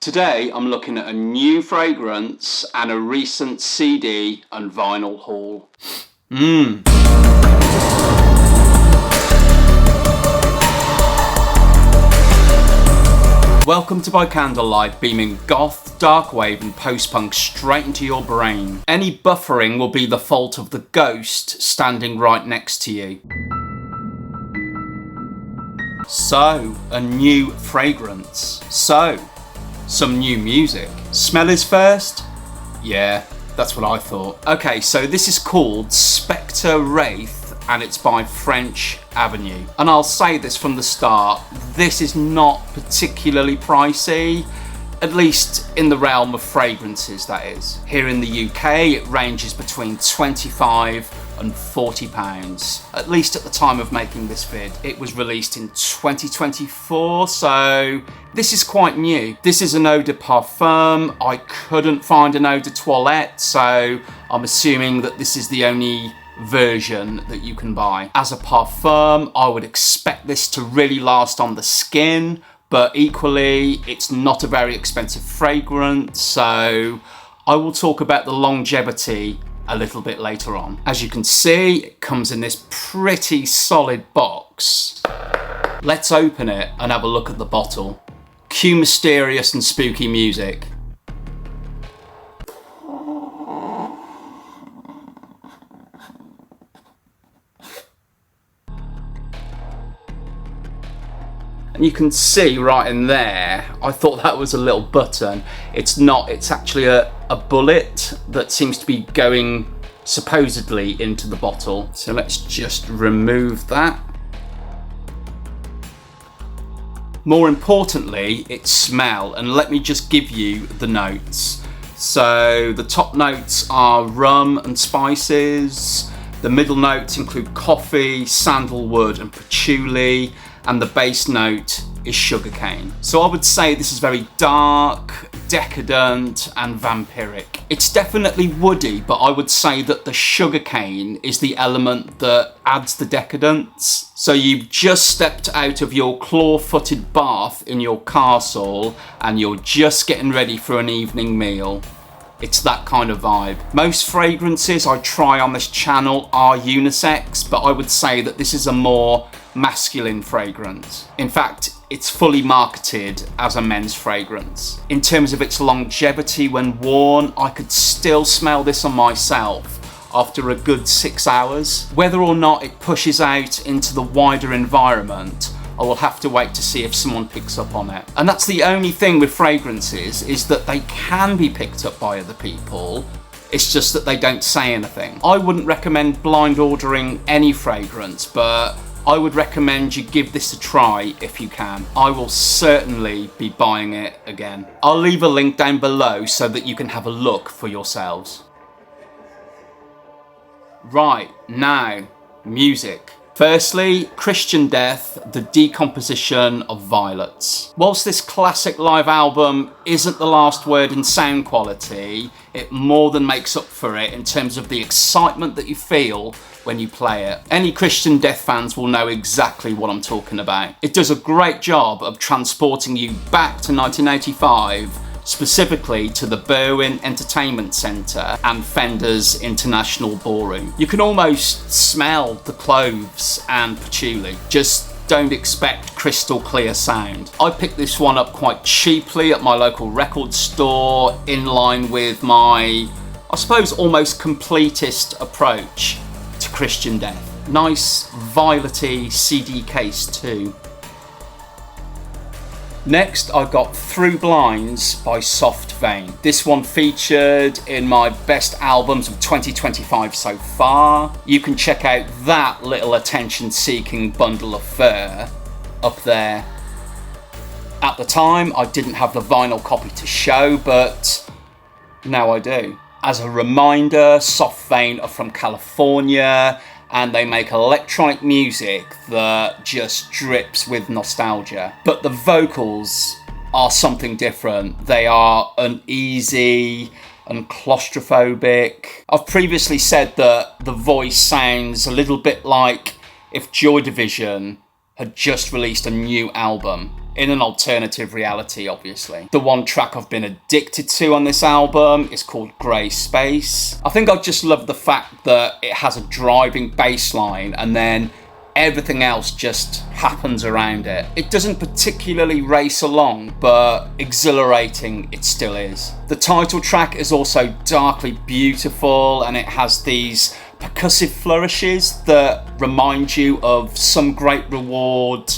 Today I'm looking at a new fragrance and a recent CD and vinyl haul. Welcome to By Candlelight, beaming goth, dark wave and post-punk straight into your brain. Any buffering will be the fault of the ghost standing right next to you. So, a new fragrance. So, some new music. Smell is first? Yeah, that's what I thought. Okay, so this is called Spectre Wraith and it's by French Avenue. And I'll say this from the start, this is not particularly pricey, at least in the realm of fragrances, that is. Here in the UK, it ranges between £25 and £40, at least at the time of making this vid. It was released in 2024, so this is quite new. This is an eau de parfum. I couldn't find an eau de toilette, so I'm assuming that this is the only version that you can buy. As a parfum, I would expect this to really last on the skin, but equally, it's not a very expensive fragrance, so I will talk about the longevity a little bit later on. As you can see, it comes in this pretty solid box. Let's open it and have a look at the bottle. Cue mysterious and spooky music. And you can see right in there, I thought that was a little button. It's not, it's actually a bullet that seems to be going supposedly into the bottle. So let's just remove that. More importantly, its smell, and let me just give you the notes. So the top notes are rum and spices. The middle notes include coffee, sandalwood and patchouli. And the base note is sugarcane. So I would say this is very dark, decadent and vampiric. It's definitely woody, but I would say that the sugarcane is the element that adds the decadence. So you've just stepped out of your claw-footed bath in your castle and you're just getting ready for an evening meal. It's that kind of vibe. Most fragrances I try on this channel are unisex, but I would say that this is a more masculine fragrance. In fact, it's fully marketed as a men's fragrance. In terms of its longevity when worn, I could still smell this on myself after a good 6 hours. Whether or not it pushes out into the wider environment, I will have to wait to see if someone picks up on it. And that's the only thing with fragrances, is that they can be picked up by other people. It's just that they don't say anything. I wouldn't recommend blind ordering any fragrance, but I would recommend you give this a try if you can. I will certainly be buying it again. I'll leave a link down below so that you can have a look for yourselves. Right, now, music. Firstly, Christian Death, The Decomposition of Violets. Whilst this classic live album isn't the last word in sound quality, it more than makes up for it in terms of the excitement that you feel when you play it. Any Christian Death fans will know exactly what I'm talking about. It does a great job of transporting you back to 1985, specifically to the Berwyn Entertainment Centre and Fender's International Ballroom. You can almost smell the cloves and patchouli. Just don't expect crystal clear sound. I picked this one up quite cheaply at my local record store, in line with my, I suppose, almost completist approach to Christian Death. Nice violety CD case too. Next, I got Through Blinds by Soft Vein. This one featured in my best albums of 2025 so far. You can check out that little attention-seeking bundle of fur up there. At the time, I didn't have the vinyl copy to show, but now I do. As a reminder, Soft Vein are from California, and they make electronic music that just drips with nostalgia. But the vocals are something different. They are uneasy and claustrophobic. I've previously said that the voice sounds a little bit like if Joy Division had just released a new album. in an alternative reality, obviously. The one track I've been addicted to on this album is called Grey Space. I think I just love the fact that it has a driving bass line and then everything else just happens around it. It doesn't particularly race along, but exhilarating it still is. The title track is also darkly beautiful, and it has these percussive flourishes that remind you of Some Great Reward,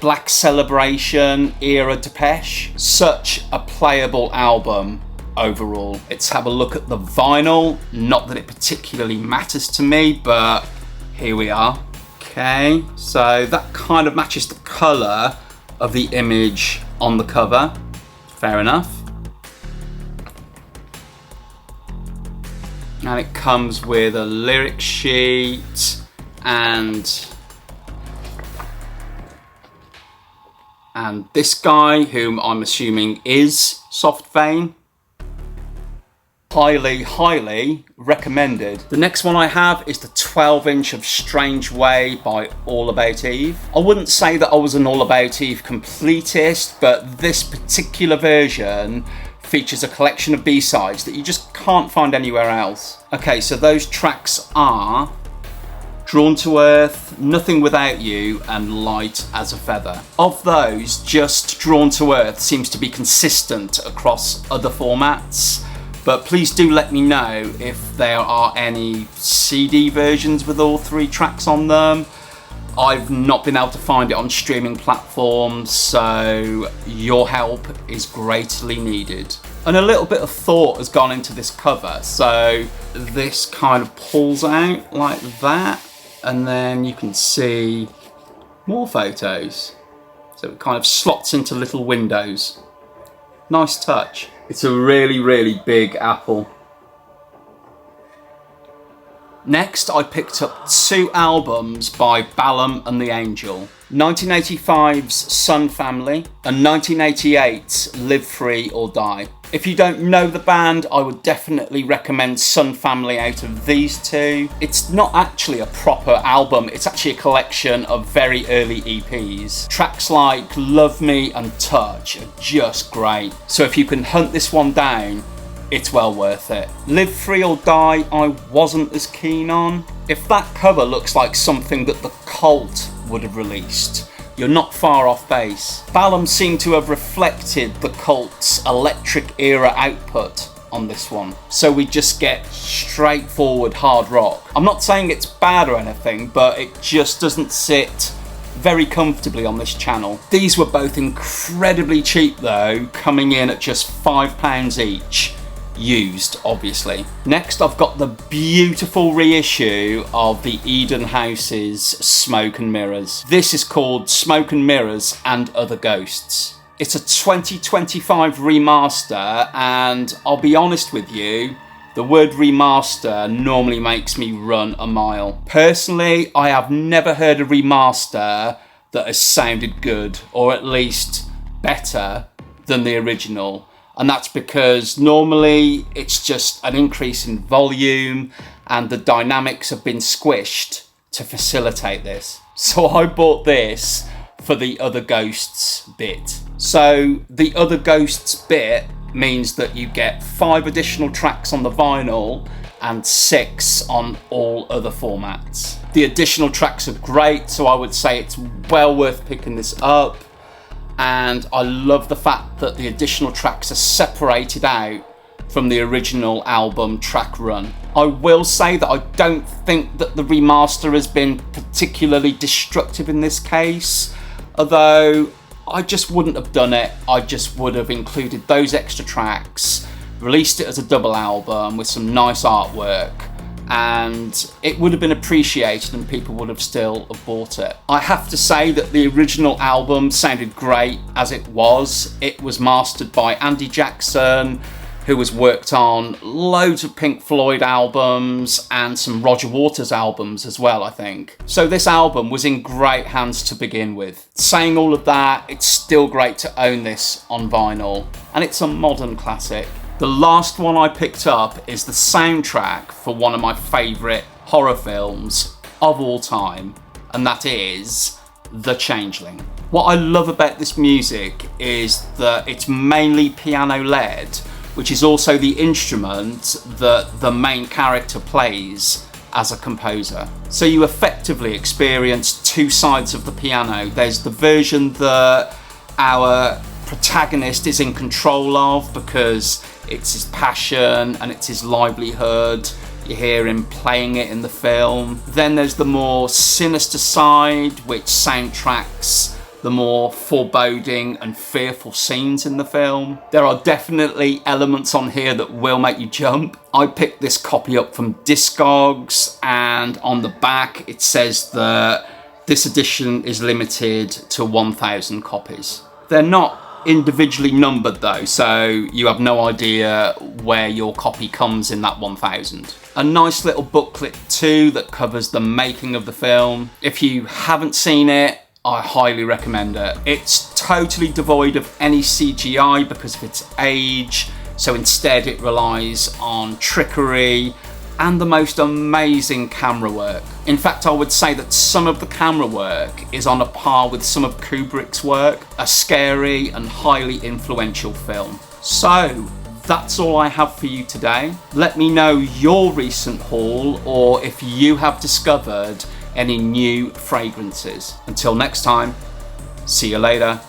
Black Celebration era Depeche. Such a playable album overall. Let's have a look at the vinyl. Not that it particularly matters to me, but here we are. Okay, so that kind of matches the colour of the image on the cover. Fair enough. And it comes with a lyric sheet and this guy, whom I'm assuming is Soft Vein. Highly, highly recommended. The next one I have is the 12-inch of Strange Way by All About Eve. I wouldn't say that I was an All About Eve completist, but this particular version features a collection of B-sides that you just can't find anywhere else. Okay, so those tracks are Drawn to Earth, Nothing Without You, and Light as a Feather. Of those, just Drawn to Earth seems to be consistent across other formats. But please do let me know if there are any CD versions with all 3 tracks on them. I've not been able to find it on streaming platforms, so your help is greatly needed. And a little bit of thought has gone into this cover. So this kind of pulls out like that, and then you can see more photos. So it kind of slots into little windows. Nice touch. It's a really, really big apple. Next, I picked up 2 albums by Balaam and the Angel. 1985's Sun Family and 1988's Live Free or Die. If you don't know the band, I would definitely recommend Sun Family out of these 2. It's not actually a proper album, it's actually a collection of very early EPs. Tracks like Love Me and Touch are just great. So if you can hunt this one down, it's well worth it. Live Free or Die, I wasn't as keen on. If that cover looks like something that the Cult would have released, you're not far off base. Balaam seemed to have reflected the Cult's electric era output on this one. So we just get straightforward hard rock. I'm not saying it's bad or anything, but it just doesn't sit very comfortably on this channel. These were both incredibly cheap though, coming in at just £5 each. Used, obviously. Next, I've got the beautiful reissue of the Eden House's Smoke and Mirrors. This is called Smoke and Mirrors and Other Ghosts. It's a 2025 remaster, and I'll be honest with you, the word remaster normally makes me run a mile. Personally, I have never heard a remaster that has sounded good, or at least better than the original. And that's because normally it's just an increase in volume and the dynamics have been squished to facilitate this. So I bought this for the Other Ghosts bit. So the Other Ghosts bit means that you get 5 additional tracks on the vinyl and 6 on all other formats. The additional tracks are great, so I would say it's well worth picking this up. And I love the fact that the additional tracks are separated out from the original album track run. I will say that I don't think that the remaster has been particularly destructive in this case, although I just wouldn't have done it. I just would have included those extra tracks, released it as a double album with some nice artwork, and it would have been appreciated and people would have still have bought it. I have to say that the original album sounded great as it was. It was mastered by Andy Jackson, who has worked on loads of Pink Floyd albums and some Roger Waters albums as well, I think. So this album was in great hands to begin with. Saying all of that, it's still great to own this on vinyl, and it's a modern classic. The last one I picked up is the soundtrack for one of my favourite horror films of all time, and that is The Changeling. What I love about this music is that it's mainly piano led, which is also the instrument that the main character plays as a composer. So you effectively experience two sides of the piano. There's the version that our protagonist is in control of because it's his passion and it's his livelihood. You hear him playing it in the film. Then there's the more sinister side, which soundtracks the more foreboding and fearful scenes in the film. There are definitely elements on here that will make you jump. I picked this copy up from Discogs, and on the back it says that this edition is limited to 1,000 copies. They're not individually numbered though, so you have no idea where your copy comes in that 1,000. A nice little booklet too that covers the making of the film. If you haven't seen it, I highly recommend it. It's totally devoid of any CGI because of its age, so instead it relies on trickery and the most amazing camera work. In fact, I would say that some of the camera work is on a par with some of Kubrick's work, a scary and highly influential film. So, that's all I have for you today. Let me know your recent haul or if you have discovered any new fragrances. Until next time, see you later.